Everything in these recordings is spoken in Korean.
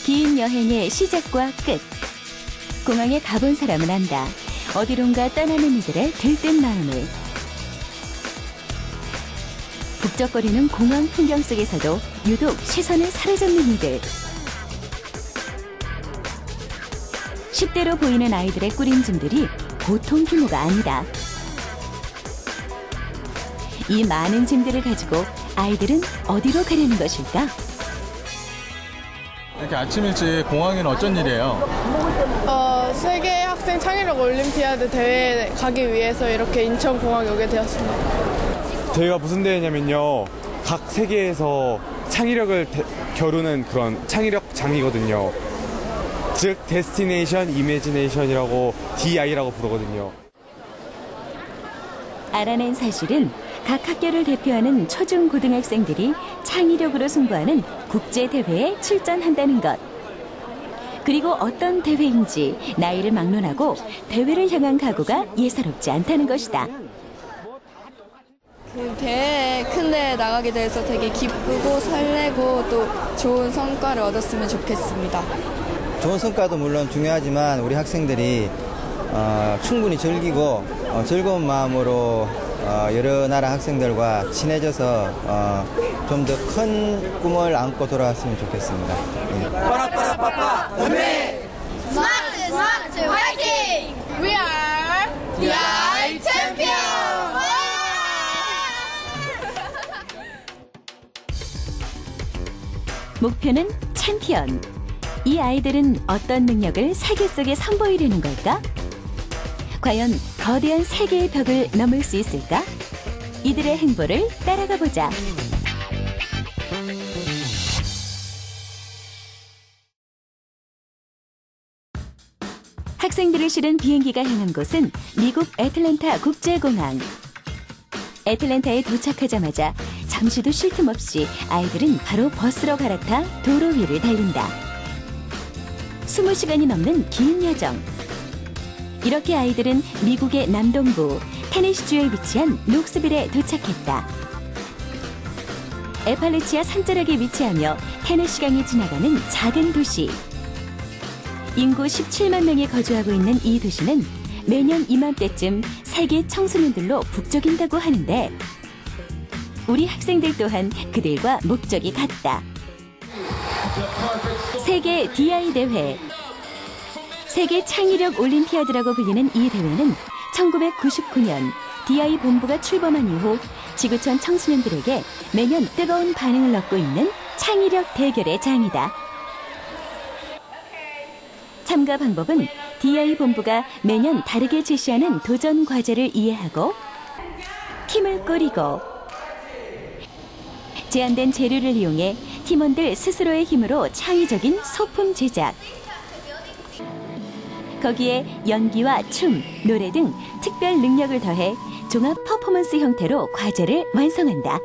긴 여행의 시작과 끝. 공항에 가본 사람은 안다. 어디론가 떠나는 이들의 들뜬 마음을. 북적거리는 공항 풍경 속에서도 유독 시선을 사로잡는 이들. 10대로 보이는 아이들의 꾸린 짐들이 보통 규모가 아니다. 이 많은 짐들을 가지고 아이들은 어디로 가려는 것일까? 이렇게 아침 일찍 공항에는 어쩐 일이에요? 세계 학생 창의력 올림피아드 대회에 가기 위해서 이렇게 인천공항에 오게 되었습니다. 대회가 무슨 대회냐면요. 각 세계에서 창의력을 겨루는 그런 창의력장이거든요. 즉, 데스티네이션 이미지네이션이라고 DI라고 부르거든요. 알아낸 사실은 각 학교를 대표하는 초중고등학생들이 창의력으로 승부하는 국제대회에 출전한다는 것. 그리고 어떤 대회인지 나이를 막론하고 대회를 향한 각오가 예사롭지 않다는 것이다. 대회에 큰 대회에 나가게 돼서 되게 기쁘고 설레고 또 좋은 성과를 얻었으면 좋겠습니다. 좋은 성과도 물론 중요하지만 우리 학생들이 충분히 즐기고 즐거운 마음으로 여러 나라 학생들과 친해져서 좀 더 큰 꿈을 안고 돌아왔으면 좋겠습니다. 빠라빠라빠빠 건배! 스마트 화이팅! We are 챔피언! 목표는 챔피언. 이 아이들은 어떤 능력을 세계 속에 선보이려는 걸까? 과연 거대한 세계의 벽을 넘을 수 있을까? 이들의 행보를 따라가 보자. 학생들을 실은 비행기가 향한 곳은 미국 애틀랜타 국제공항. 애틀랜타에 도착하자마자 잠시도 쉴 틈 없이 아이들은 바로 버스로 갈아타 도로 위를 달린다. 20시간이 넘는 긴 여정. 이렇게 아이들은 미국의 남동부 테네시주에 위치한 녹스빌에 도착했다. 에팔레치아 산자락에 위치하며 테네시강이 지나가는 작은 도시. 인구 17만 명이 거주하고 있는 이 도시는 매년 이맘때쯤 세계 청소년들로 북적인다고 하는데 우리 학생들 또한 그들과 목적이 같다. 세계 DI 대회. 세계 창의력 올림피아드라고 불리는 이 대회는 1999년 DI 본부가 출범한 이후 지구촌 청소년들에게 매년 뜨거운 반응을 얻고 있는 창의력 대결의 장이다. 참가 방법은 DI 본부가 매년 다르게 제시하는 도전 과제를 이해하고 팀을 꾸리고 제한된 재료를 이용해 팀원들 스스로의 힘으로 창의적인 소품 제작. 거기에 연기와 춤, 노래 등 특별 능력을 더해 종합 퍼포먼스 형태로 과제를 완성한다.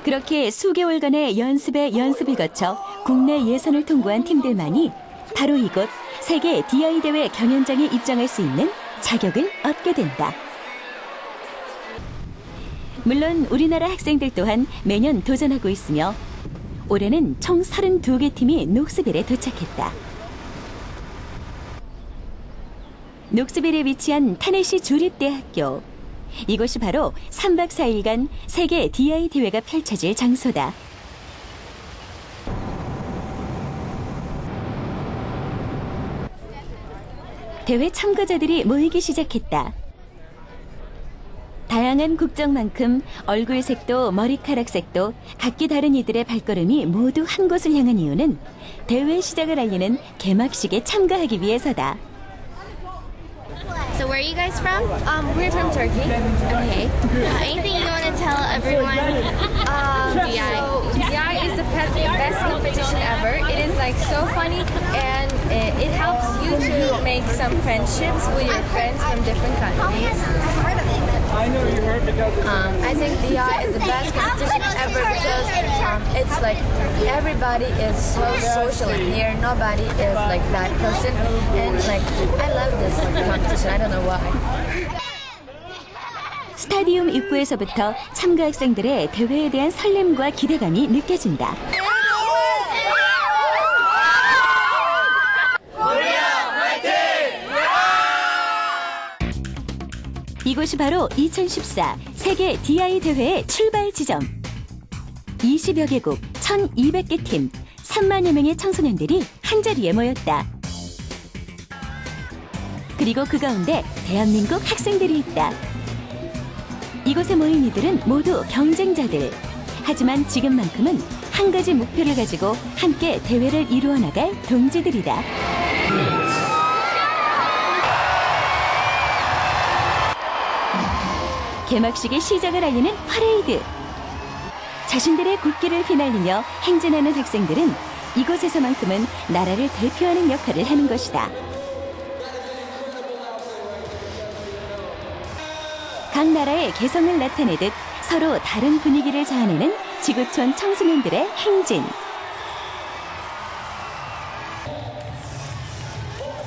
그렇게 수개월간의 연습을 거쳐 국내 예선을 통과한 팀들만이 바로 이곳 세계 DI 대회 경연장에 입장할 수 있는 자격을 얻게 된다. 물론 우리나라 학생들 또한 매년 도전하고 있으며 올해는 총 32개 팀이 녹스빌에 도착했다. 녹스빌에 위치한 테네시 주립대학교. 이곳이 바로 3박 4일간 세계 DI 대회가 펼쳐질 장소다. 대회 참가자들이 모이기 시작했다. 다양한 국적만큼 얼굴색도 머리카락색도 각기 다른 이들의 발걸음이 모두 한 곳을 향한 이유는 대회 시작을 알리는 개막식에 참가하기 위해서다. So where are you guys from? We're from Turkey. Okay. Anything you want to tell everyone? DI. So DI is the best competition ever. It is like so funny and it helps you to make some friendships with your friends from different countries. I think DI is the best competition ever because it's like everybody is so social in here. Nobody is like that person, and like I love this competition. I don't know why. 스타디움 입구에서부터 참가 학생들의 대회에 대한 설렘과 기대감이 느껴진다. 이곳이 바로 2014 세계 DI 대회의 출발 지점. 20여 개국 1,200개 팀 3만여 명의 청소년들이 한자리에 모였다. 그리고 그 가운데 대한민국 학생들이 있다. 이곳에 모인 이들은 모두 경쟁자들. 하지만 지금만큼은 한 가지 목표를 가지고 함께 대회를 이루어 나갈 동지들이다. 개막식의 시작을 알리는 퍼레이드. 자신들의 국기를 휘날리며 행진하는 학생들은 이곳에서만큼은 나라를 대표하는 역할을 하는 것이다. 각 나라의 개성을 나타내듯 서로 다른 분위기를 자아내는 지구촌 청소년들의 행진.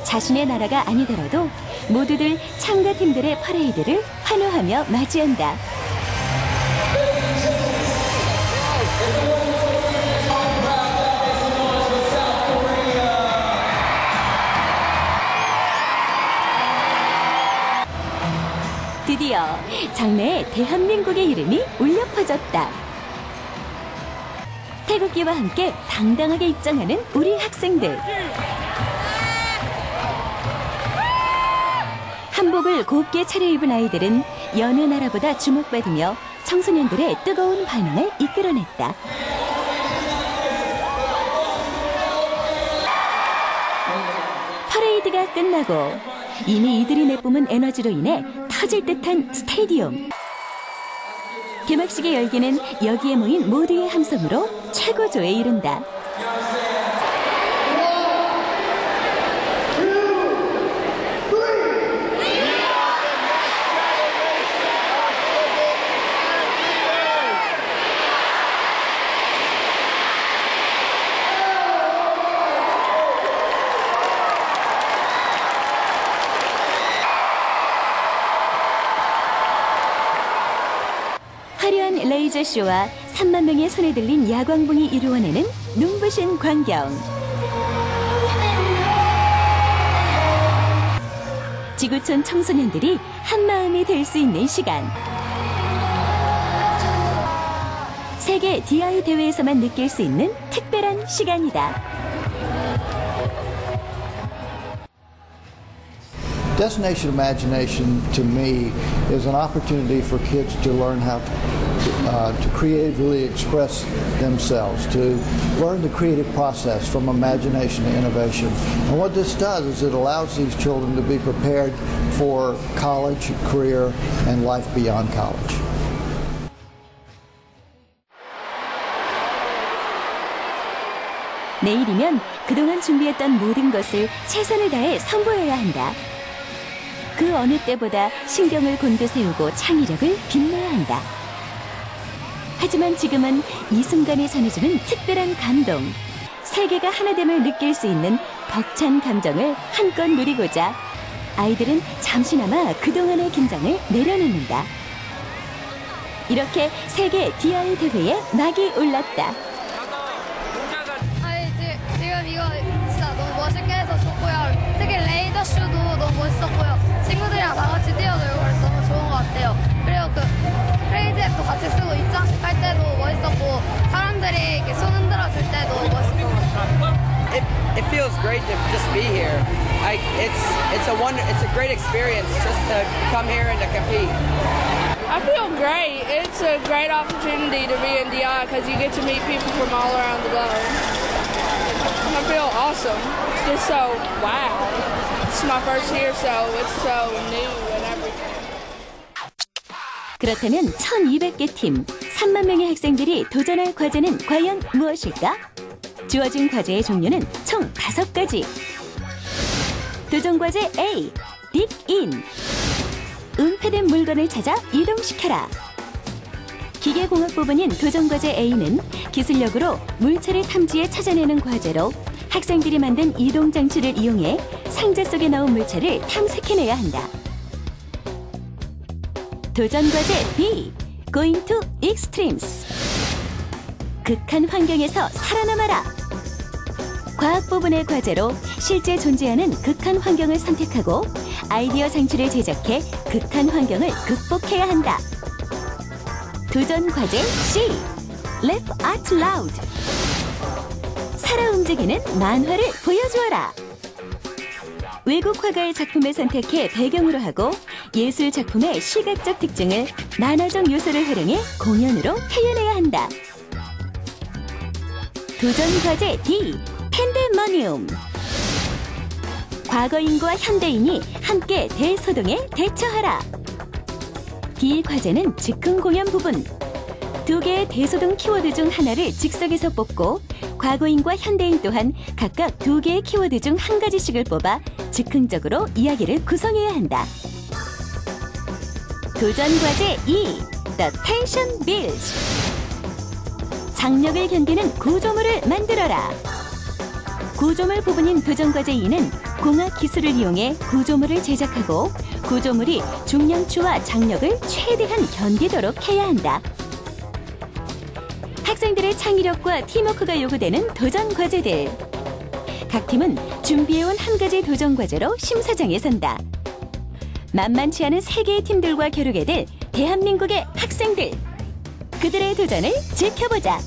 자신의 나라가 아니더라도 모두들 참가팀들의 퍼레이드를 환호하며 맞이한다. 드디어 장내에 대한민국의 이름이 울려 퍼졌다. 태극기와 함께 당당하게 입장하는 우리 학생들. 한복을 곱게 차려입은 아이들은 여느 나라보다 주목받으며 청소년들의 뜨거운 반응을 이끌어냈다. 퍼레이드가 끝나고 이미 이들이 내뿜은 에너지로 인해 터질 듯한 스테디움. 개막식의 열기는 여기에 모인 모두의 함성으로 최고조에 이른다. 화려한 레이저 쇼와 3만 명의 손에 들린 야광봉이 이루어내는 눈부신 광경. 지구촌 청소년들이 한마음이 될 수 있는 시간. 세계 DI 대회에서만 느낄 수 있는 특별한 시간이다. Destination Imagination, to me, is an opportunity for kids to learn how to creatively express themselves, to learn the creative process from imagination to innovation. And what this does is it allows these children to be prepared for college, career, and life beyond college. 내일이면 그동안 준비했던 모든 것을 최선을 다해 선보여야 한다. 그 어느 때보다 신경을 곤두세우고 창의력을 빛내야 한다. 하지만 지금은 이 순간에 전해주는 특별한 감동, 세계가 하나됨을 느낄 수 있는 벅찬 감정을 한껏 누리고자 아이들은 잠시나마 그동안의 긴장을 내려놓는다. 이렇게 세계 DI 대회에 막이 올랐다. 지금 이거 진짜 너무 멋있게 해서 좋고요. 특히 레이더 쇼도 너무 멋있었고요. 친구들이랑 다 같이 뛰어놀고 그래서 너무 좋은 것 같아요. 그리고 그 크레이지 앱도 같이 쓰고 입장식 할 때도 멋있었고 사람들이 이렇게 손 흔들어 줄 때도 멋있었던 것 같아요. It feels great to just be here. It's a great experience just to come here and to compete. I feel great. It's a great opportunity to be in DI because you get to meet people from all around the globe. I feel awesome. It's just so wow. It's my first year, so it's so new and everything. 그렇다면 1,200개 팀, 3만 명의 학생들이 도전할 과제는 과연 무엇일까? 주어진 과제의 종류는 총 5가지. 도전과제 A, Dig In. 은폐된 물건을 찾아 이동시켜라. 기계공학 부분인 도전과제 A는 기술력으로 물체를 탐지해 찾아내는 과제로 학생들이 만든 이동장치를 이용해 상자 속에 넣은 물체를 탐색해내야 한다. 도전과제 B, Going to Extremes. 극한 환경에서 살아남아라. 과학 부분의 과제로 실제 존재하는 극한 환경을 선택하고 아이디어 장치를 제작해 극한 환경을 극복해야 한다. 도전 과제 C. Laugh out loud. 살아 움직이는 만화를 보여주어라. 외국 화가의 작품을 선택해 배경으로 하고 예술 작품의 시각적 특징을 만화적 요소를 활용해 공연으로 표현해야 한다. 도전 과제 D. 팬데모니움. 과거인과 현대인이 함께 대소동에 대처하라. D 과제는 즉흥 공연 부분. 두 개의 대소동 키워드 중 하나를 즉석에서 뽑고 과거인과 현대인 또한 각각 두 개의 키워드 중 한 가지씩을 뽑아 즉흥적으로 이야기를 구성해야 한다. 도전 과제 2. The tension builds. 장력을 견디는 구조물을 만들어라. 구조물 부분인 도전 과제 2는 공학 기술을 이용해 구조물을 제작하고 구조물이 중량추와 장력을 최대한 견디도록 해야 한다. 학생들의 창의력과 팀워크가 요구되는 도전 과제들. 각 팀은 준비해온 한 가지 도전 과제로 심사장에 선다. 만만치 않은 3개의 팀들과 겨루게 될 대한민국의 학생들. 그들의 도전을 지켜보자.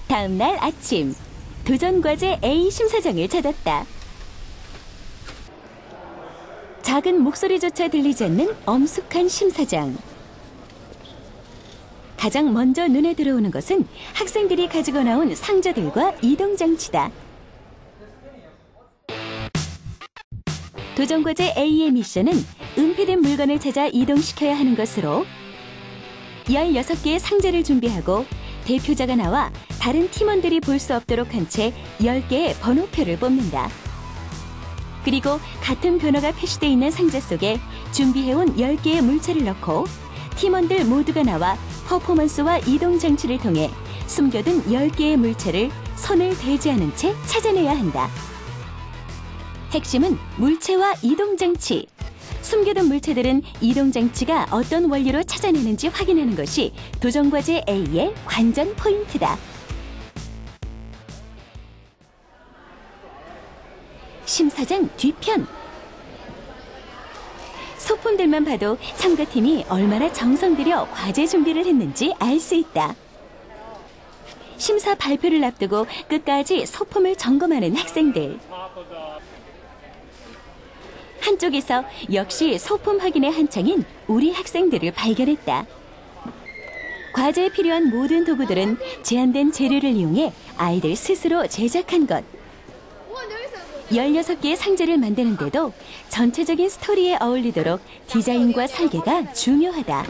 다음 날 아침, 도전과제 A 심사장을 찾았다. 작은 목소리조차 들리지 않는 엄숙한 심사장. 가장 먼저 눈에 들어오는 것은 학생들이 가지고 나온 상자들과 이동장치다. 도전과제 A의 미션은 은폐된 물건을 찾아 이동시켜야 하는 것으로 16개의 상자를 준비하고 대표자가 나와 다른 팀원들이 볼 수 없도록 한 채 10개의 번호표를 뽑는다. 그리고 같은 번호가 표시되어 있는 상자 속에 준비해온 10개의 물체를 넣고 팀원들 모두가 나와 퍼포먼스와 이동장치를 통해 숨겨둔 10개의 물체를 손을 대지 않은 채 찾아내야 한다. 핵심은 물체와 이동장치. 숨겨둔 물체들은 이동장치가 어떤 원리로 찾아내는지 확인하는 것이 도전과제 A의 관전 포인트다. 심사장 뒤편. 소품들만 봐도 참가팀이 얼마나 정성 들여 과제 준비를 했는지 알 수 있다. 심사 발표를 앞두고 끝까지 소품을 점검하는 학생들. 한쪽에서 역시 소품 확인에 한창인 우리 학생들을 발견했다. 과제에 필요한 모든 도구들은 제한된 재료를 이용해 아이들 스스로 제작한 것. 16개의 상자를 만드는데도 전체적인 스토리에 어울리도록 디자인과 설계가 중요하다.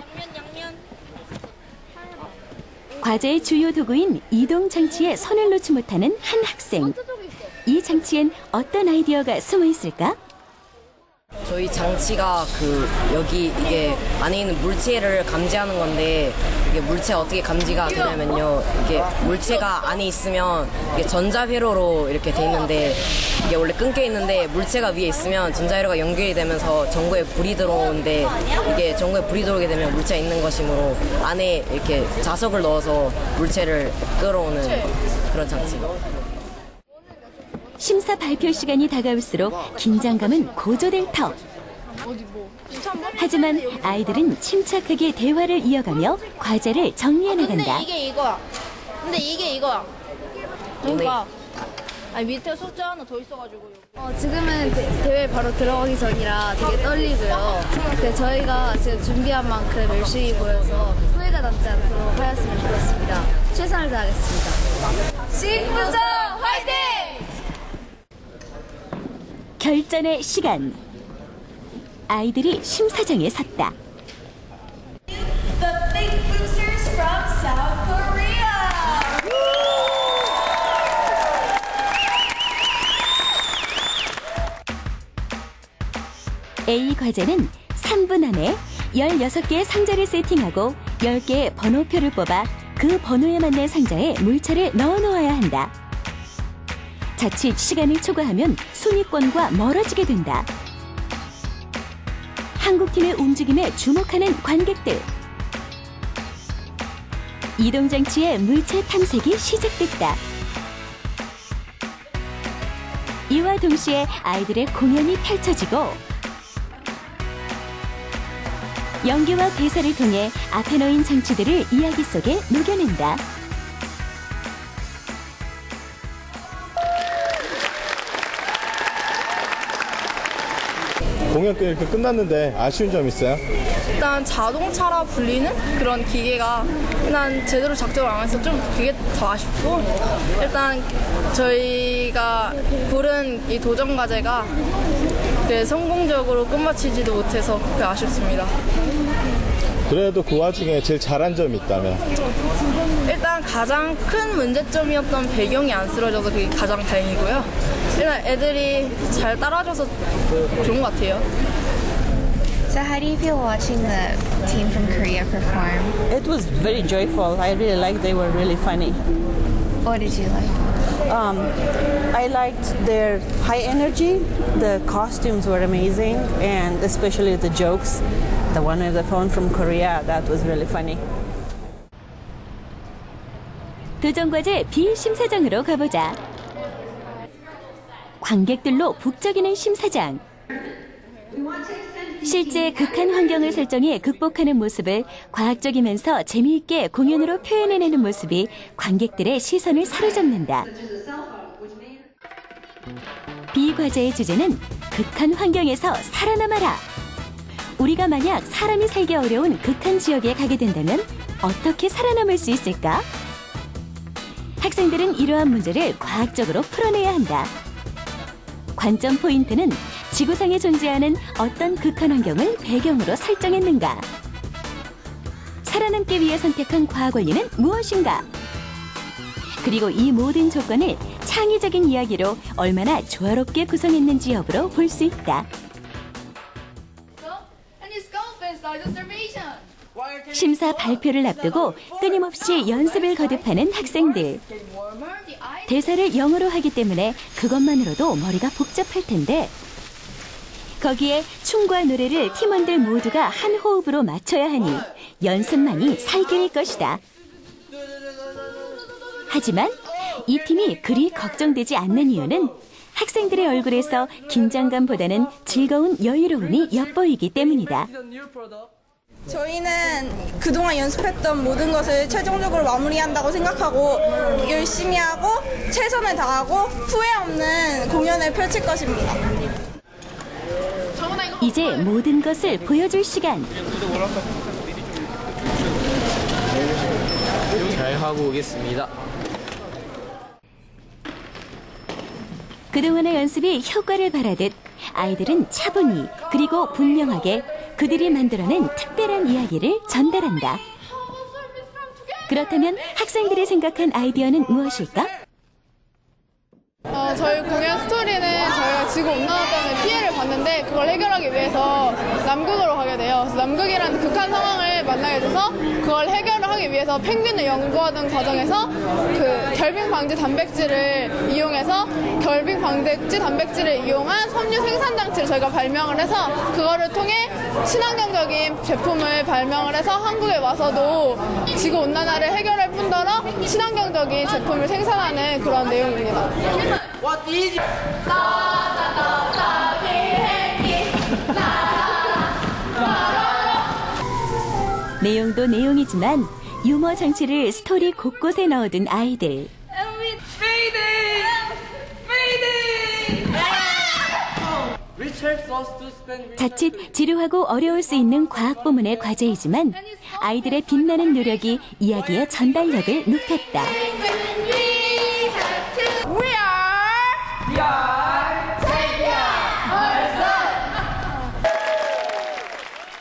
과제의 주요 도구인 이동장치에 손을 놓지 못하는 한 학생. 이 장치엔 어떤 아이디어가 숨어 있을까? 저희 장치가 여기 이게 안에 있는 물체를 감지하는 건데 이게 물체가 어떻게 감지가 되냐면요. 이게 물체가 안에 있으면 이게 전자회로로 이렇게 돼 있는데 이게 원래 끊겨 있는데 물체가 위에 있으면 전자회로가 연결이 되면서 전구에 불이 들어오는데 이게 전구에 불이 들어오게 되면 물체가 있는 것이므로 안에 이렇게 자석을 넣어서 물체를 끌어오는 그런 장치. 심사 발표 시간이 다가올수록 긴장감은 고조될 터. 하지만 아이들은 침착하게 대화를 이어가며 과제를 정리해 나간다. 근데 이게 이거야. 근데 이게 이거야. 그러니까 아니 밑에 숫자 하나 더 있어가지고. 지금은 대회 바로 들어가기 전이라 되게 떨리고요. 근데 저희가 지금 준비한 만큼 열심히 보여서 후회가 남지 않도록 하였으면 좋겠습니다. 최선을 다하겠습니다. 신부서 화이팅! 결전의 시간. 아이들이 심사장에 섰다. The big boosters from South Korea. A 과제는 3분 안에 16개의 상자를 세팅하고 10개의 번호표를 뽑아 그 번호에 맞는 상자에 물체를 넣어 놓아야 한다. 자칫 시간을 초과하면 순위권과 멀어지게 된다. 한국팀의 움직임에 주목하는 관객들. 이동장치의 물체 탐색이 시작됐다. 이와 동시에 아이들의 공연이 펼쳐지고 연기와 대사를 통해 앞에 놓인 장치들을 이야기 속에 녹여낸다. 공연 이렇게 끝났는데 아쉬운 점 있어요? 일단 자동차라 불리는 그런 기계가 일단 제대로 작동을 안 해서 좀 그게 더 아쉽고 일단 저희가 부른 이 도전 과제가 성공적으로 끝마치지도 못해서 그게 아쉽습니다. 그래도 그 와중에 제일 잘한 점이 있다면? 일단 가장 큰 문제점이었던 배경이 안 쓰러져서 그게 가장 다행이고요. 일단 애들이 잘 따라줘서 좋은 것 같아요. So how do you feel watching the team from Korea perform? It was very joyful. I really liked they were really funny. What did you like? I liked their high energy. The costumes were amazing, and especially the jokes. The one with the phone from Korea, that was really funny. 도전과제 B 심사장으로 가보자. 관객들로 북적이는 심사장. 실제 극한 환경을 설정해 극복하는 모습을 과학적이면서 재미있게 공연으로 표현해내는 모습이 관객들의 시선을 사로잡는다. B 과제의 주제는 극한 환경에서 살아남아라. 우리가 만약 사람이 살기 어려운 극한 지역에 가게 된다면 어떻게 살아남을 수 있을까? 학생들은 이러한 문제를 과학적으로 풀어내야 한다. 관점 포인트는 지구상에 존재하는 어떤 극한 환경을 배경으로 설정했는가? 살아남기 위해 선택한 과학 원리는 무엇인가? 그리고 이 모든 조건을 창의적인 이야기로 얼마나 조화롭게 구성했는지 여부로 볼 수 있다. 심사 발표를 앞두고 끊임없이 연습을 거듭하는 학생들. 대사를 영어로 하기 때문에 그것만으로도 머리가 복잡할 텐데 거기에 춤과 노래를 팀원들 모두가 한 호흡으로 맞춰야 하니 연습만이 살길 것이다. 하지만 이 팀이 그리 걱정되지 않는 이유는 학생들의 얼굴에서 긴장감보다는 즐거운 여유로움이 엿보이기 때문이다. 저희는 그동안 연습했던 모든 것을 최종적으로 마무리한다고 생각하고 열심히 하고 최선을 다하고 후회 없는 공연을 펼칠 것입니다. 이제 모든 것을 보여줄 시간. 잘 하고 오겠습니다. 그동안의 연습이 효과를 발하듯 아이들은 차분히 그리고 분명하게 그들이 만들어낸 특별한 이야기를 전달한다. 그렇다면 학생들이 생각한 아이디어는 무엇일까? 저희 공연 스토리는 저희가 지구 온난화 때문에 피해를 받는 왔는데 그걸 해결하기 위해서 남극으로 가게 돼요. 그래서 남극이라는 극한 상황을 만나게 돼서 그걸 해결을 하기 위해서 펭귄을 연구하던 과정에서 그 결빙 방지 단백질을 이용해서 결빙 방지 단백질을 이용한 섬유 생산 장치를 저희가 발명을 해서 그거를 통해 친환경적인 제품을 발명을 해서 한국에 와서도 지구 온난화를 해결할 뿐더러 친환경적인 제품을 생산하는 그런 내용입니다. 내용도 내용이지만 유머 장치를 스토리 곳곳에 넣어둔 아이들. 자칫 지루하고 어려울 수 있는 과학 부문의 과제이지만 아이들의 빛나는 노력이 이야기의 전달력을 높였다.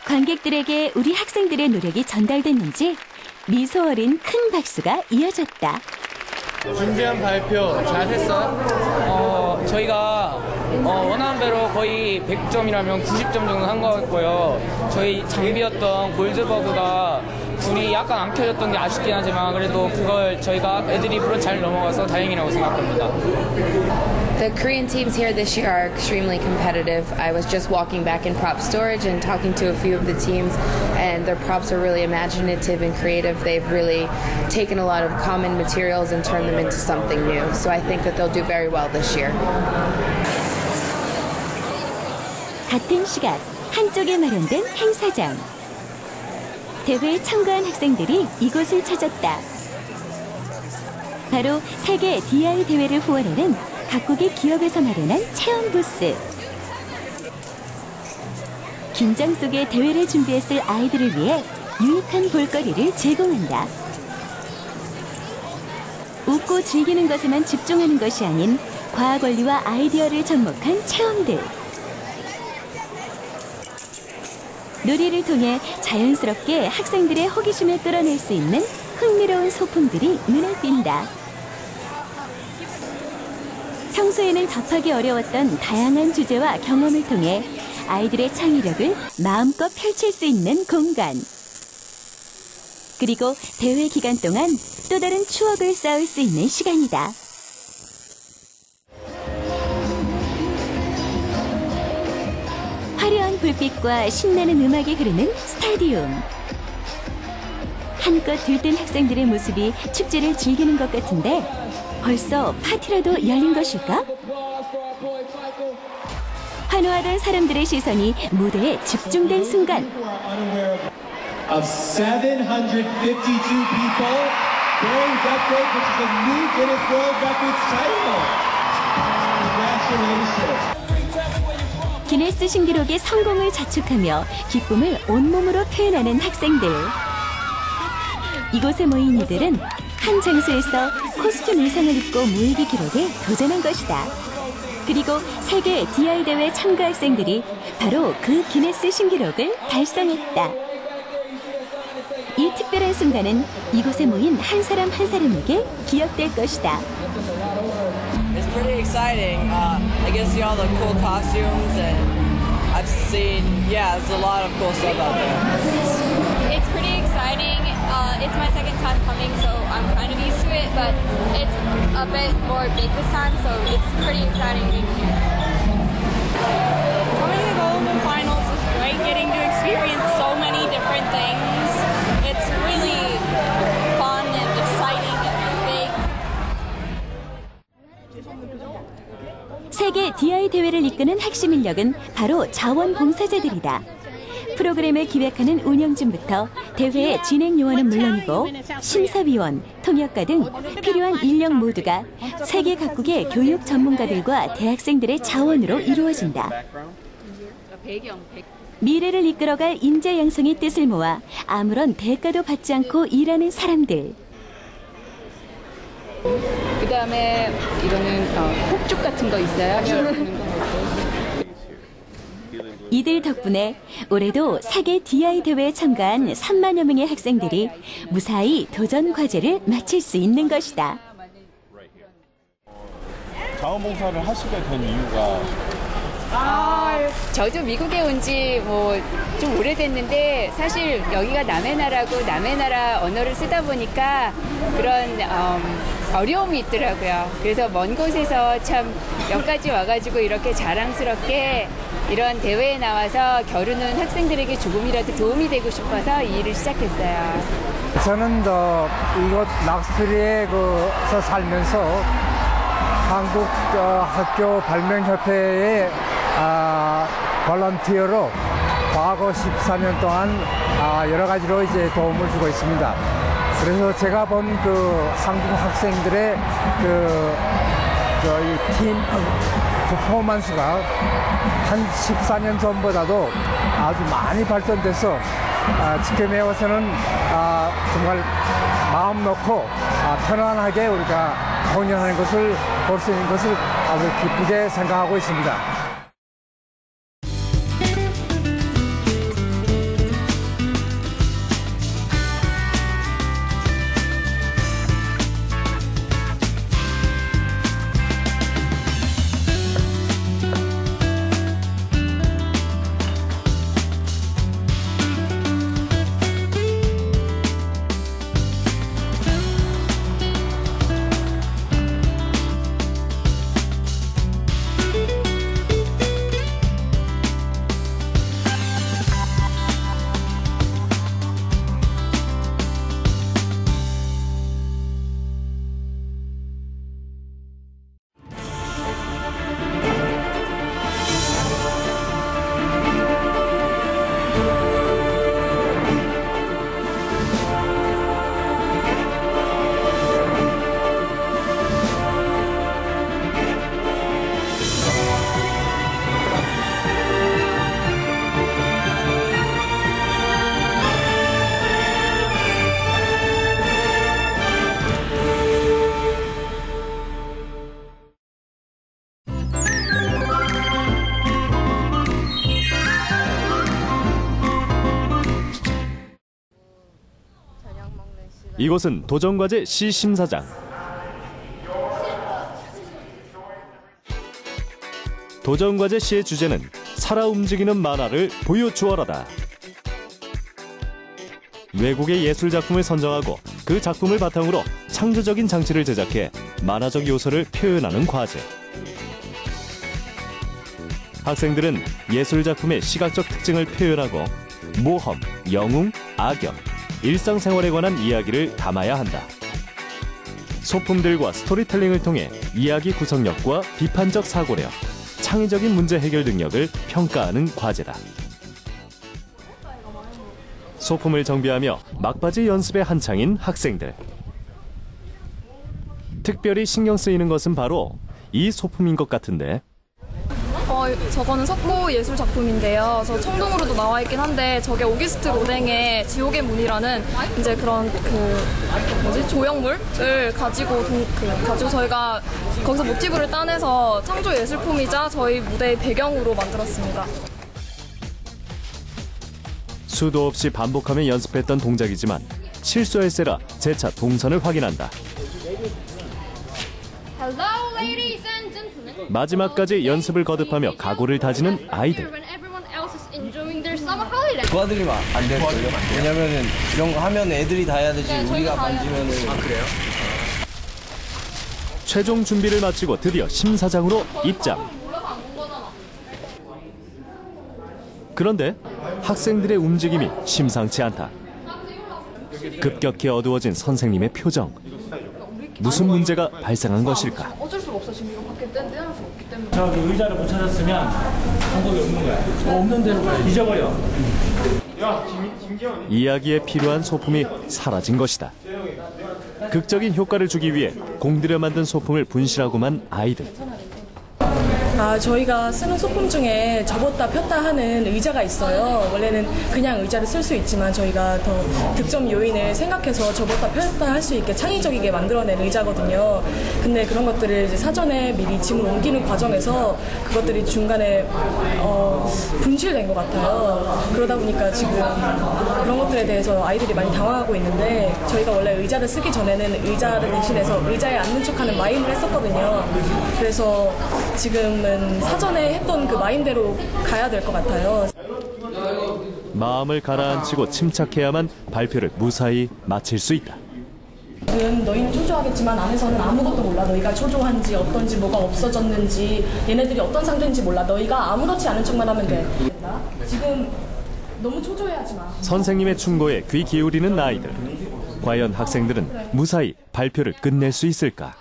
관객들에게 우리 학생들의 노력이 전달됐는지 미소 어린 큰 박수가 이어졌다. 준비한 발표 잘했어요? 저희가 원하는 대로 거의 100점이라면 90점 정도 한 것 같고요. 저희 장비였던 골드버그가 불이 약간 안 켜졌던 게 아쉽긴 하지만 그래도 그걸 저희가 애드립으로 잘 넘어가서 다행이라고 생각합니다. The Korean teams here this year are extremely competitive. I was just walking back in prop storage and talking to a few of the teams, and their props are really imaginative and creative. They've really taken a lot of common materials and turned them into something new. So I think that they'll do very well this year. 같은 시각 한쪽에 마련된 행사장. 대회에 참가한 학생들이 이곳을 찾았다. 바로 세계 DI 대회를 후원하는 각국의 기업에서 마련한 체험 부스. 긴장 속에 대회를 준비했을 아이들을 위해 유익한 볼거리를 제공한다. 웃고 즐기는 것에만 집중하는 것이 아닌 과학 원리와 아이디어를 접목한 체험들. 놀이를 통해 자연스럽게 학생들의 호기심을 끌어낼 수 있는 흥미로운 소품들이 눈에 띈다. 평소에는 접하기 어려웠던 다양한 주제와 경험을 통해 아이들의 창의력을 마음껏 펼칠 수 있는 공간. 그리고 대회 기간 동안 또 다른 추억을 쌓을 수 있는 시간이다. 화려한 불빛과 신나는 음악이 흐르는 스타디움. 한껏 들뜬 학생들의 모습이 축제를 즐기는 것 같은데 벌써 파티라도 열린 것일까? 환호하던 사람들의 시선이 무대에 집중된 순간 of 752 people bearing that date, which is a new Guinness World Records title. Congratulations. 기네스 신기록의 성공을 자축하며 기쁨을 온몸으로 표현하는 학생들. 이곳에 모인 이들은 한 장소에서 코스튬 의상을 입고 모이기 기록에 도전한 것이다. 그리고 세계 DI 대회 참가 학생들이 바로 그 기네스 신기록을 달성했다. 이 특별한 순간은 이곳에 모인 한 사람 한 사람에게 기억될 것이다. It's pretty exciting. I get to see all the cool costumes, and I've seen, there's a lot of cool stuff out there. It's pretty exciting. It's my second time coming, so I'm kind of used to it, but it's a bit more big this time, so it's pretty exciting being here. Coming to the Golden Finals is great, getting to experience so many different things. It's really fun and exciting and big. 세계 DI 대회를 이끄는 핵심 인력은 바로 자원봉사자들이다. 프로그램을 기획하는 운영진부터 대회의 진행 요원은 물론이고 심사위원, 통역가 등 필요한 인력 모두가 세계 각국의 교육 전문가들과 대학생들의 자원으로 이루어진다. 미래를 이끌어갈 인재 양성의 뜻을 모아 아무런 대가도 받지 않고 일하는 사람들. 그 다음에 이거는 폭죽 같은 거 있어요. 이들 덕분에 올해도 세계 DI 대회에 참가한 3만여 명의 학생들이 무사히 도전 과제를 마칠 수 있는 것이다. 자원봉사를 하시게 된 이유가 저도 미국에 온 지 뭐 좀 오래됐는데 사실 여기가 남의 나라고 남의 나라 언어를 쓰다 보니까 그런 어려움이 있더라고요. 그래서 먼 곳에서 참 여기까지 와가지고 이렇게 자랑스럽게 이런 대회에 나와서 겨루는 학생들에게 조금이라도 도움이 되고 싶어서 이 일을 시작했어요. 저는 이곳 락스베리에서 살면서 한국 학교 발명협회의 볼런티어로 과거 14년 동안 여러 가지로 이제 도움을 주고 있습니다. 그래서 제가 본 한국 학생들의 팀 퍼포먼스가 한 14년 전보다도 아주 많이 발전돼서 지금에 와서는 정말 마음 놓고 편안하게 우리가 공연하는 것을 볼 수 있는 것을 아주 기쁘게 생각하고 있습니다. 이곳은 도전과제 시심사장. 도전과제 시의 주제는 살아 움직이는 만화를 보여주어라다. 외국의 예술 작품을 선정하고 그 작품을 바탕으로 창조적인 장치를 제작해 만화적 요소를 표현하는 과제. 학생들은 예술 작품의 시각적 특징을 표현하고 모험, 영웅, 악역, 일상생활에 관한 이야기를 담아야 한다. 소품들과 스토리텔링을 통해 이야기 구성력과 비판적 사고력, 창의적인 문제 해결 능력을 평가하는 과제다. 소품을 정비하며 막바지 연습에 한창인 학생들. 특별히 신경 쓰이는 것은 바로 이 소품인 것 같은데. 저거는 석고 예술 작품인데요. 저 청동으로도 나와 있긴 한데 저게 오기스트 로댕의 지옥의 문이라는 이제 그런 조형물을 가지고 저희가 거기서 모티브를 따내서 창조 예술품이자 저희 무대의 배경으로 만들었습니다. 수도 없이 반복하며 연습했던 동작이지만 실수할세라 재차 동선을 확인한다. Hello, ladies and gentlemen. 마지막까지 연습을 거듭하며 각오를 다지는 아이들. 도와드리면 안 될걸요? 왜냐면은 이런 거 하면 애들이 다 해야 되지 우리가 만지면은. 아, 그래요? 최종 준비를 마치고 드디어 심사장으로 입장. 그런데 학생들의 움직임이 심상치 않다. 급격히 어두워진 선생님의 표정. 무슨 문제가 발생한 것일까? 어쩔 수가 없어. 지금 이거 밖에 떼낼 수 없기 때문에. 저기 의자를 못 찾았으면 방법이 없는 거야. 없는 대로 가야지. 잊어버려. 야, 김기현. 이야기에 필요한 소품이 사라진 것이다. 극적인 효과를 주기 위해 공들여 만든 소품을 분실하고만 아이들. 저희가 쓰는 소품 중에 접었다 폈다 하는 의자가 있어요. 원래는 그냥 의자를 쓸 수 있지만 저희가 더 득점 요인을 생각해서 접었다 폈다 할 수 있게 창의적이게 만들어낸 의자거든요. 근데 그런 것들을 이제 사전에 미리 짐을 옮기는 과정에서 그것들이 중간에 분실된 것 같아요. 그러다 보니까 지금 그런 것들에 대해서 아이들이 많이 당황하고 있는데 저희가 원래 의자를 쓰기 전에는 의자를 대신해서 의자에 앉는 척하는 마임을 했었거든요. 그래서 지금 지금은 사전에 했던 그 마인대로 가야 될 것 같아요. 마음을 가라앉히고 침착해야만 발표를 무사히 마칠 수 있다. 너희는 초조하겠지만 안에서는 아무것도 몰라. 너희가 초조한지 어떤지 뭐가 없어졌는지 얘네들이 어떤 상태인지 몰라. 너희가 아무렇지 않은 척만 하면 돼. 지금 너무 초조해하지 마. 선생님의 충고에 귀 기울이는 아이들. 과연 학생들은 무사히 발표를 끝낼 수 있을까?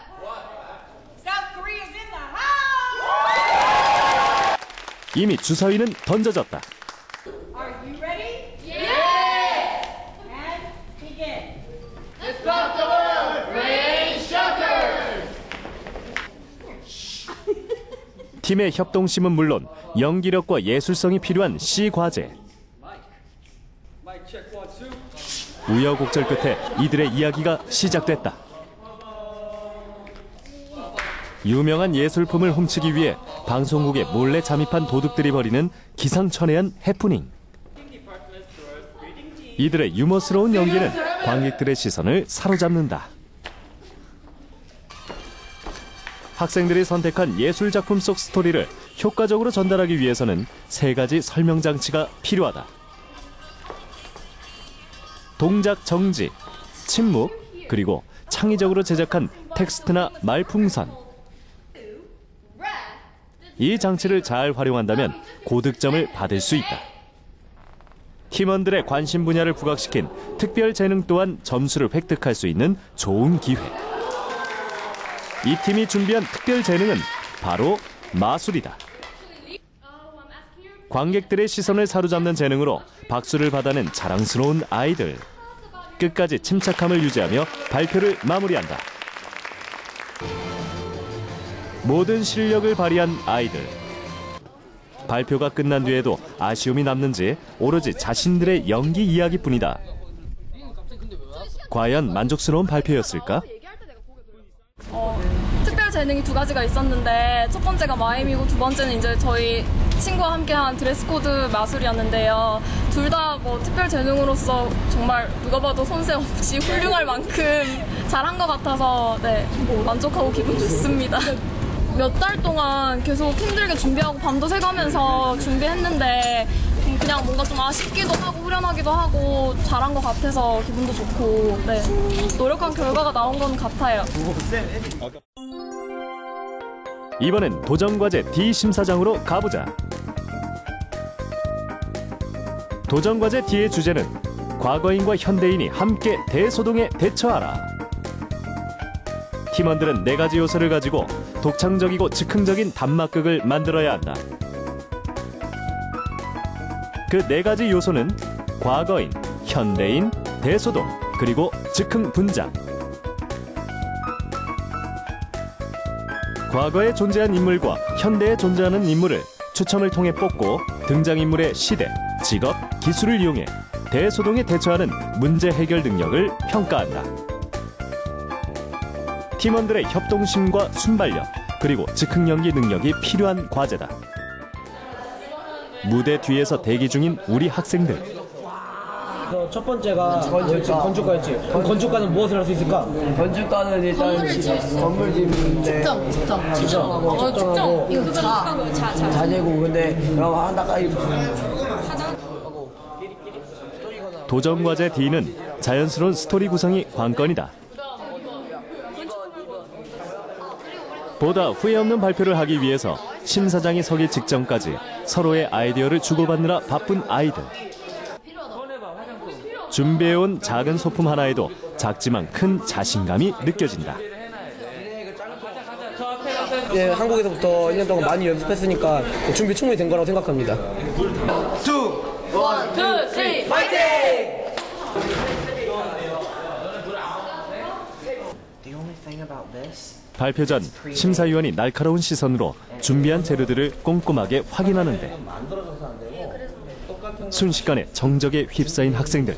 이미 주사위는 던져졌다. 팀의 협동심은 물론 연기력과 예술성이 필요한 C과제. 우여곡절 끝에 이들의 이야기가 시작됐다. 유명한 예술품을 훔치기 위해 방송국에 몰래 잠입한 도둑들이 벌이는 기상천외한 해프닝. 이들의 유머스러운 연기는 관객들의 시선을 사로잡는다. 학생들이 선택한 예술작품 속 스토리를 효과적으로 전달하기 위해서는 3가지 설명장치가 필요하다. 동작 정지, 침묵, 그리고 창의적으로 제작한 텍스트나 말풍선. 이 장치를 잘 활용한다면 고득점을 받을 수 있다. 팀원들의 관심 분야를 부각시킨 특별 재능 또한 점수를 획득할 수 있는 좋은 기회. 이 팀이 준비한 특별 재능은 바로 마술이다. 관객들의 시선을 사로잡는 재능으로 박수를 받아낸 자랑스러운 아이들. 끝까지 침착함을 유지하며 발표를 마무리한다. 모든 실력을 발휘한 아이들. 발표가 끝난 뒤에도 아쉬움이 남는지 오로지 자신들의 연기 이야기뿐이다. 과연 만족스러운 발표였을까? 특별 재능이 2가지가 있었는데 첫 번째가 마임이고 2번째는 이제 저희 친구와 함께한 드레스 코드 마술이었는데요. 둘 다 뭐 특별 재능으로서 정말 누가 봐도 손색 없이 훌륭할 만큼 잘한 것 같아서 네, 만족하고 기분 좋습니다. 몇 달 동안 계속 힘들게 준비하고 밤도 새가면서 준비했는데 그냥 뭔가 좀 아쉽기도 하고 후련하기도 하고 잘한 것 같아서 기분도 좋고 네, 노력한 결과가 나온 건 같아요. 이번엔 도전과제 D 심사장으로 가보자. 도전과제 D의 주제는 과거인과 현대인이 함께 대소동에 대처하라. 팀원들은 4가지 요소를 가지고 독창적이고 즉흥적인 단막극을 만들어야 한다. 그 4가지 요소는 과거인, 현대인, 대소동, 그리고 즉흥 분장. 과거에 존재한 인물과 현대에 존재하는 인물을 추첨을 통해 뽑고 등장인물의 시대, 직업, 기술을 이용해 대소동에 대처하는 문제 해결 능력을 평가한다. 팀원들의 협동심과 순발력, 그리고 즉흥 연기 능력이 필요한 과제다. 무대 뒤에서 대기 중인 우리 학생들. 첫 번째가 건축가였지. 그럼 건축가는 무엇을 할 수 있을까? 건축가는 일단 건물 짓는데 측정. 이거 자재고 근데 한다까 도전과제 D는 자연스러운 스토리 구성이 관건이다. 보다 후회 없는 발표를 하기 위해서 심사장이 서기 직전까지 서로의 아이디어를 주고받느라 바쁜 아이들. 준비해온 작은 소품 하나에도 작지만 큰 자신감이 느껴진다. 예, 한국에서부터 1년 동안 많이 연습했으니까 준비 충분히 된 거라고 생각합니다. 1, 2, 3, 파이팅! 발표 전 심사위원이 날카로운 시선으로 준비한 재료들을 꼼꼼하게 확인하는데 순식간에 정적에 휩싸인 학생들.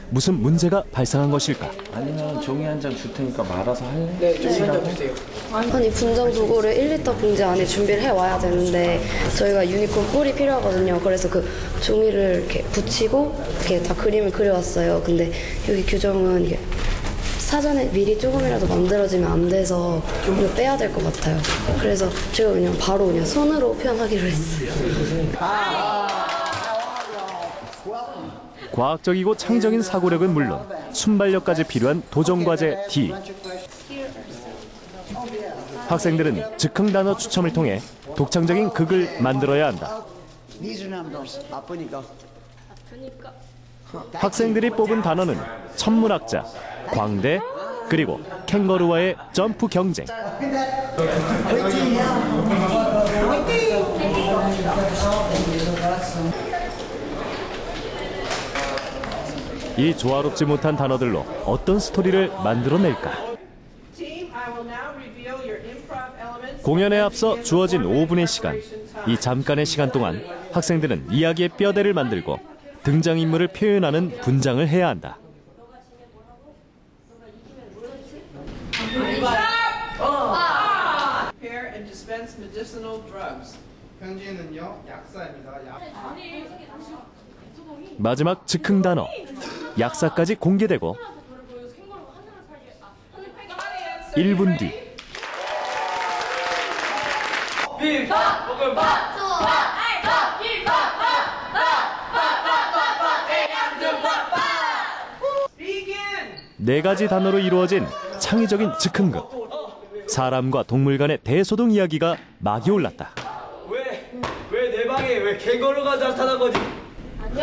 무슨 문제가 발생한 것일까? 아니면 종이 한 장 줄 테니까 말아서 할래? 네, 종이 한 장 주세요. 아니, 분장 도구를 1리터 봉지 안에 준비를 해와야 되는데 저희가 유니콘 뿔이 필요하거든요. 그래서 그 종이를 이렇게 붙이고 이렇게 다 그림을 그려왔어요. 근데 여기 규정은 이게 사전에 미리 조금이라도 만들어지면 안 돼서 이거 빼야 될 것 같아요. 그래서 제가 그냥 바로 그냥 손으로 표현하기로 했어요. 과학적이고 창의적인 사고력은 물론 순발력까지 필요한 도전과제 D. 학생들은 즉흥 단어 추첨을 통해 독창적인 극을 만들어야 한다. 학생들이 뽑은 단어는 천문학자, 광대, 그리고 캥거루와의 점프 경쟁. 이 조화롭지 못한 단어들로 어떤 스토리를 만들어낼까? 공연에 앞서 주어진 5분의 시간. 이 잠깐의 시간 동안 학생들은 이야기의 뼈대를 만들고 등장인물을 표현하는 분장을 해야 한다. 마지막 즉흥 단어, 약사까지 공개되고 1분 뒤 네 가지 단어로 이루어진 창의적인 즉흥극. 사람과 동물 간의 대소동 이야기가 막이 올랐다. 왜 내 방에 왜 캥거루가 나타난 거지?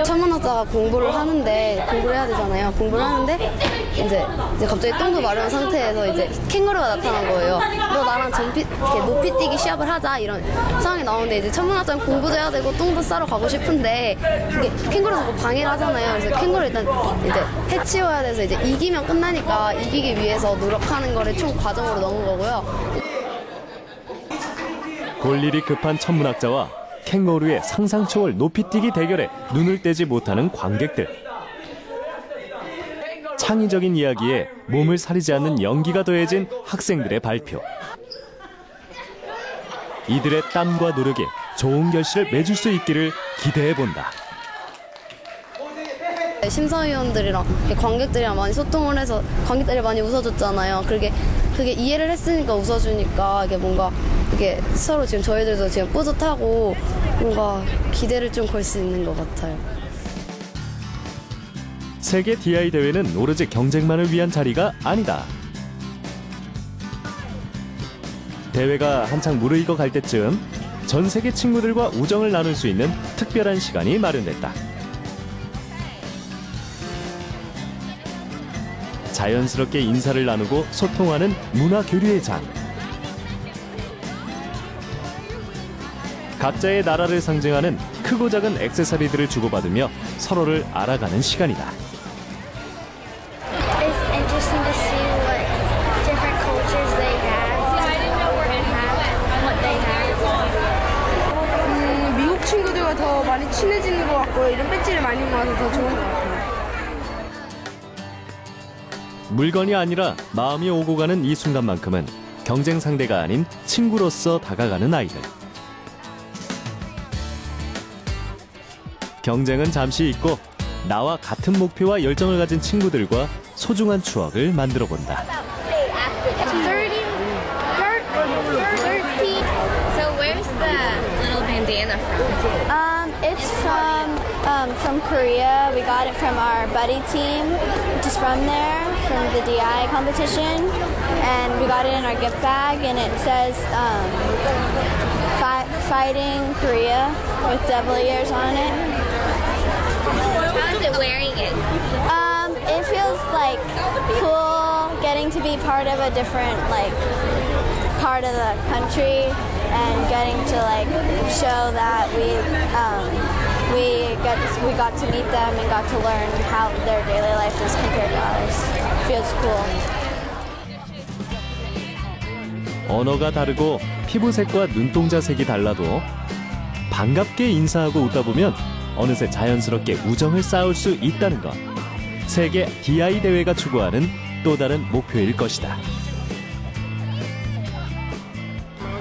천문학자가 공부를 해야 되잖아요. 공부를 하는데 이제 갑자기 똥도 마려운 상태에서 이제 캥거루가 나타난 거예요. 너 나랑 높이 뛰기 시합을 하자 이런 상황이 나오는데 이제 천문학자는 공부도 해야 되고 똥도 싸러 가고 싶은데 그게 캥거루가 자꾸 방해를 하잖아요. 그래서 캥거루 일단 이제 해치워야 돼서 이제 이기면 끝나니까 이기기 위해서 노력하는 거를 총 과정으로 넣은 거고요. 볼 일이 급한 천문학자와 캥거루의 상상 초월 높이뛰기 대결에 눈을 떼지 못하는 관객들. 창의적인 이야기에 몸을 사리지 않는 연기가 더해진 학생들의 발표. 이들의 땀과 노력에 좋은 결실을 맺을 수 있기를 기대해본다. 심사위원들이랑 관객들이랑 많이 소통을 해서 관객들이 많이 웃어줬잖아요. 그게 이해를 했으니까 웃어주니까 이게 뭔가 이게 서로 지금 저희들도 지금 뿌듯하고 뭔가 기대를 좀 걸 수 있는 것 같아요. 세계 DI 대회는 오로지 경쟁만을 위한 자리가 아니다. 대회가 한창 무르익어 갈 때쯤 전 세계 친구들과 우정을 나눌 수 있는 특별한 시간이 마련됐다. 자연스럽게 인사를 나누고 소통하는 문화 교류의 장. 각자의 나라를 상징하는 크고 작은 액세서리들을 주고받으며 서로를 알아가는 시간이다. It's interesting to see what different cultures they have and what they have. 미국 친구들과 더 많이 친해지는 것 같고요. 이런 배지를 많이 모아서 더 좋은 것 같아요. 물건이 아니라 마음이 오고 가는 이 순간만큼은 경쟁 상대가 아닌 친구로서 다가가는 아이들. 경쟁은 잠시 잊고 나와 같은 목표와 열정을 가진 친구들과 소중한 추억을 만들어 본다. So where's the little bandana from? It's from Korea. We got it from our buddy team, just from there, from the DI competition, and we got it in our gift bag, and it says "Fighting Korea" with devil ears on it. How is it wearing it? It feels like cool getting to be part of a different part of the country and getting to show that we got to meet them and got to learn how their daily life is compared to ours. Feels cool. 언어가 다르고 피부색과 눈동자 색이 달라도 반갑게 인사하고 웃다 보면 어느새 자연스럽게 우정을 쌓을 수 있다는 것. 세계 DI 대회가 추구하는 또 다른 목표일 것이다.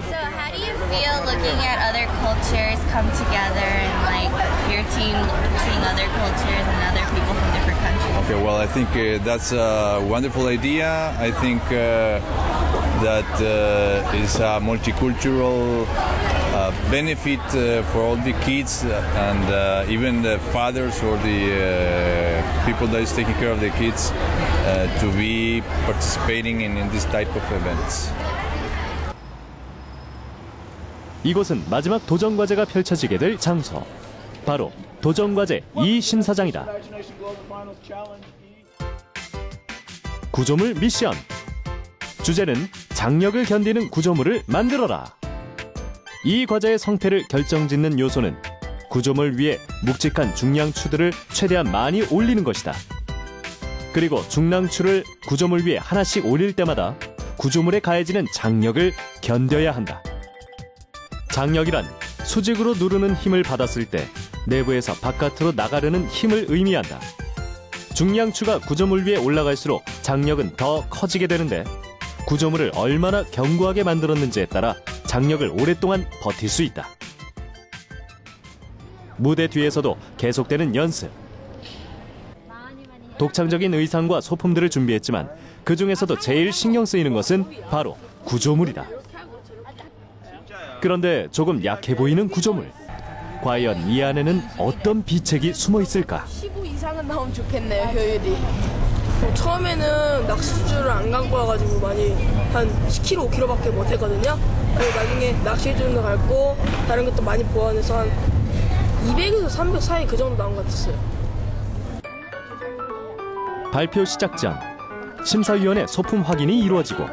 So how do you feel love looking at other cultures come together and like your team seeing other cultures and other people from different countries. Okay, well, I think that's a wonderful idea. I think that is a multicultural benefit for all the kids and even the fathers or the people that is taking care of the kids to be participating in this type of events. 이곳은 마지막 도전과제가 펼쳐지게 될 장소. 바로 도전과제 2 심사장이다. 구조물 미션. 주제는 장력을 견디는 구조물을 만들어라. 이 과제의 성패를 결정짓는 요소는 구조물 위에 묵직한 중량추들을 최대한 많이 올리는 것이다. 그리고 중량추를 구조물 위에 하나씩 올릴 때마다 구조물에 가해지는 장력을 견뎌야 한다. 장력이란 수직으로 누르는 힘을 받았을 때 내부에서 바깥으로 나가려는 힘을 의미한다. 중량추가 구조물 위에 올라갈수록 장력은 더 커지게 되는데 구조물을 얼마나 견고하게 만들었는지에 따라 장력을 오랫동안 버틸 수 있다. 무대 뒤에서도 계속되는 연습. 독창적인 의상과 소품들을 준비했지만 그 중에서도 제일 신경 쓰이는 것은 바로 구조물이다. 그런데 조금 약해 보이는 구조물. 과연 이 안에는 어떤 비책이 숨어 있을까? 15 이상은 나오면 좋겠네요, 효율이. 처음에는 낚시줄을 안 감고 와가지고 많이 한 10kg, 5kg밖에 못 했거든요. 그리고 나중에 낚시줄도 밟고 다른 것도 많이 보완해서 한 200에서 300 사이 그 정도 나온 것 같았어요. 발표 시작 전 심사위원회 소품 확인이 이루어지고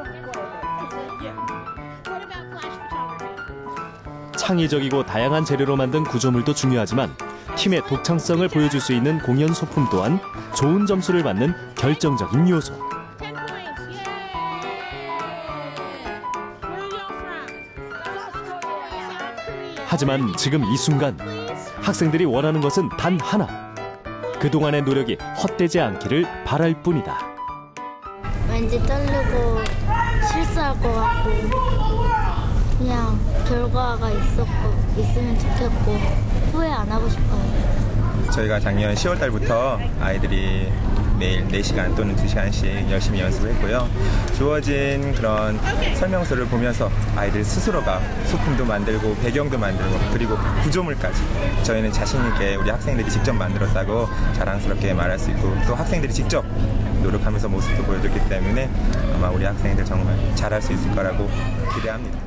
창의적이고 다양한 재료로 만든 구조물도 중요하지만 팀의 독창성을 보여줄 수 있는 공연 소품 또한 좋은 점수를 받는 결정적인 요소. 하지만 지금 이 순간 학생들이 원하는 것은 단 하나. 그동안의 노력이 헛되지 않기를 바랄 뿐이다. 왠지 떨리고 실수할 것 같고 그냥 결과가 있으면 좋겠고 후회 안 하고 싶어요. 저희가 작년 10월 달부터 아이들이 매일 4시간 또는 2시간씩 열심히 연습을 했고요. 주어진 그런 설명서를 보면서 아이들 스스로가 소품도 만들고 배경도 만들고 그리고 구조물까지 저희는 자신 있게 우리 학생들이 직접 만들었다고 자랑스럽게 말할 수 있고 또 학생들이 직접 노력하면서 모습도 보여줬기 때문에 아마 우리 학생들 정말 잘할 수 있을 거라고 기대합니다.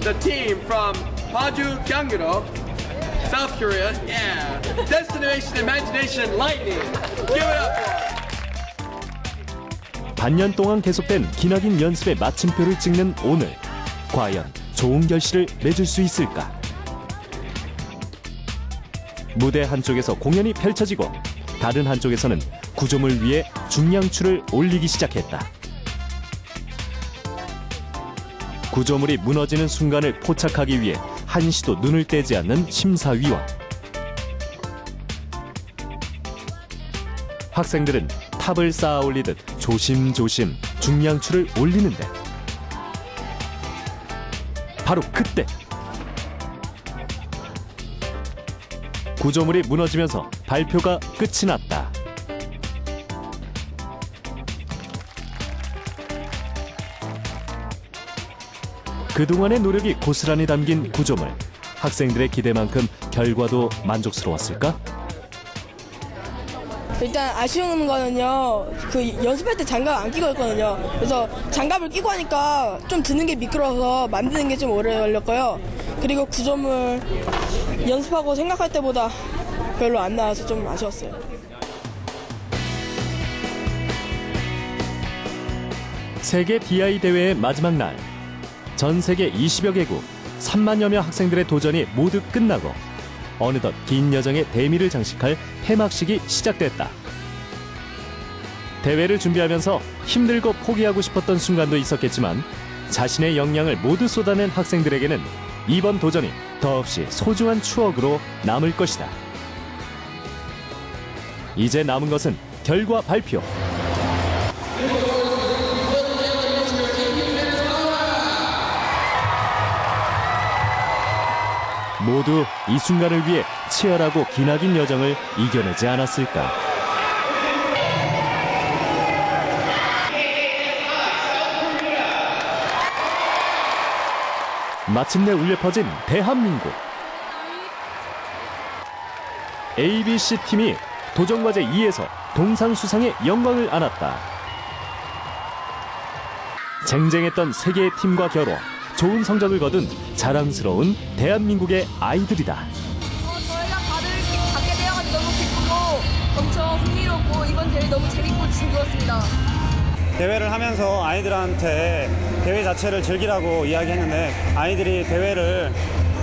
The team from Paju Gyeonggi-do, South Korea, yeah. Destination Imagination Lightning. Give it up for. 반년 동안 계속된 기나긴 연습의 마침표를 찍는 오늘. 과연 좋은 결실을 맺을 수 있을까? 무대 한쪽에서 공연이 펼쳐지고 다른 한쪽에서는 구조물 위에 중량추를 올리기 시작했다. 구조물이 무너지는 순간을 포착하기 위해 한시도 눈을 떼지 않는 심사위원. 학생들은 탑을 쌓아 올리듯 조심조심 중량추를 올리는데 바로 그때 구조물이 무너지면서 발표가 끝이 났다. 그동안의 노력이 고스란히 담긴 구조물. 학생들의 기대만큼 결과도 만족스러웠을까? 일단 아쉬운 거는요, 그 연습할 때 장갑 안 끼고 했거든요. 그래서 장갑을 끼고 하니까 좀 드는 게 미끄러워서 만드는 게 좀 오래 걸렸고요. 그리고 구조물 연습하고 생각할 때보다 별로 안 나와서 좀 아쉬웠어요. 세계 DI 대회의 마지막 날. 전 세계 20여 개국 3만여 명 학생들의 도전이 모두 끝나고 어느덧 긴 여정의 대미를 장식할 폐막식이 시작됐다. 대회를 준비하면서 힘들고 포기하고 싶었던 순간도 있었겠지만 자신의 역량을 모두 쏟아낸 학생들에게는 이번 도전이 더없이 소중한 추억으로 남을 것이다. 이제 남은 것은 결과 발표. 모두 이 순간을 위해 치열하고 기나긴 여정을 이겨내지 않았을까. 마침내 울려 퍼진 대한민국. ABC팀이 도전과제 2에서 동상 수상의 영광을 안았다. 쟁쟁했던 세 개의 팀과 겨뤄 좋은 성적을 거둔 자랑스러운 대한민국의 아이들이다. 저희가 다들 갖게 되어가지고 너무 기쁘고 엄청 흥미롭고 이번 대회 너무 재밌고 즐거웠습니다. 대회를 하면서 아이들한테 대회 자체를 즐기라고 이야기했는데 아이들이 대회를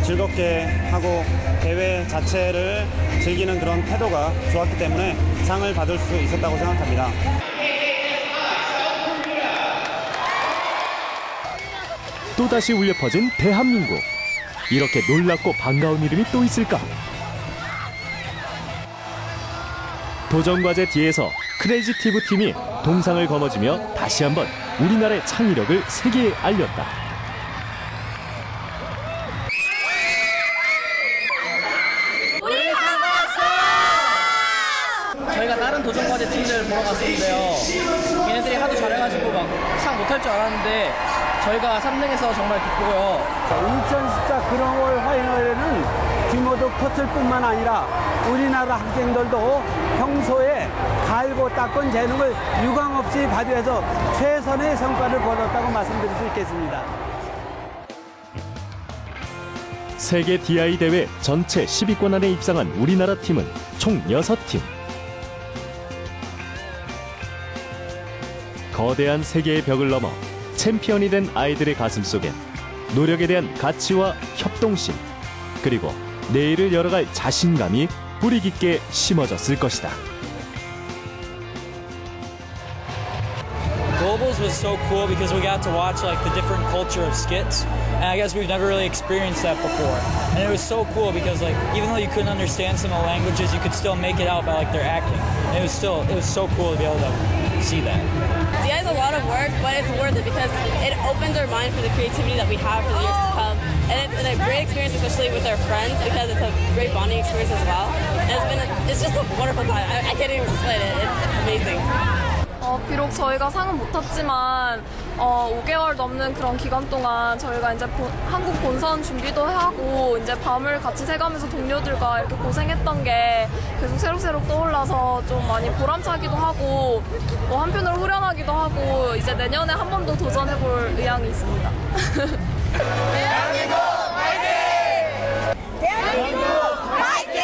즐겁게 하고 대회 자체를 즐기는 그런 태도가 좋았기 때문에 상을 받을 수 있었다고 생각합니다. 또다시 울려 퍼진 대한민국. 이렇게 놀랍고 반가운 이름이 또 있을까? 도전과제 D에서 크레이지티브 팀이 동상을 거머쥐며 다시 한번 우리나라의 창의력을 세계에 알렸다. 저희가 다른 도전과제 팀들 보러 갔었는데요. 얘네들이 하도 잘해가지고 막 상 못할 줄 알았는데 저희가 3등해서 정말 기쁘고요. 인천 십자 그런 걸 화해는 규모도 컸을 뿐만 아니라 우리나라 학생들도 평소에 갈고 닦은 재능을 유감 없이 발휘해서 최선의 성과를 거뒀다고 말씀드릴 수 있겠습니다. 세계 DI 대회 전체 10위권 안에 입상한 우리나라 팀은 총 6팀. 거대한 세계의 벽을 넘어 챔피언이 된 아이들의 가슴 속엔 노력에 대한 가치와 협동심, 그리고 내일을 열어갈 자신감이 뿌리 깊게 심어졌을 것이다. Globals was so cool because we got to watch like the different culture of skits, and I guess we've never really experienced that before. And it was so cool because like even though you couldn't understand some of the languages, you could still make it out by like their acting. And it was so cool to be able to see that. Yeah, it's a lot of work, but it's worth it because it opens our mind for the creativity that we have for the years to come. And it's a great experience, especially with our friends, because it's a great bonding experience as well. And it's just a wonderful time. I can't even explain it. It's amazing. 비록 저희가 상은 못 탔지만 5개월 넘는 그런 기간 동안 저희가 이제 한국 본선 준비도 하고 이제 밤을 같이 새가면서 동료들과 이렇게 고생했던 게 계속 새록새록 떠올라서 좀 많이 보람차기도 하고 한편으로 후련하기도 하고 이제 내년에 한 번 더 도전해볼 의향이 있습니다. 대한민국 화이팅! 대한민국 화이팅!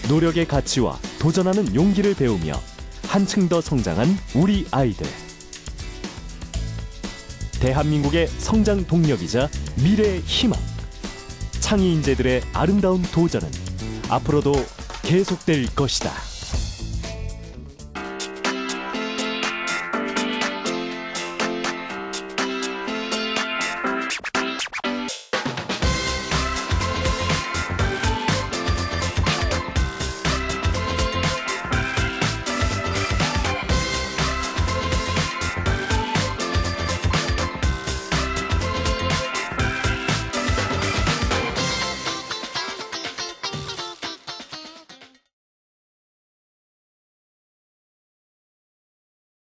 노력의 가치와 도전하는 용기를 배우며 한층 더 성장한 우리 아이들. 대한민국의 성장 동력이자 미래의 희망. 창의 인재들의 아름다운 도전은 앞으로도 계속될 것이다.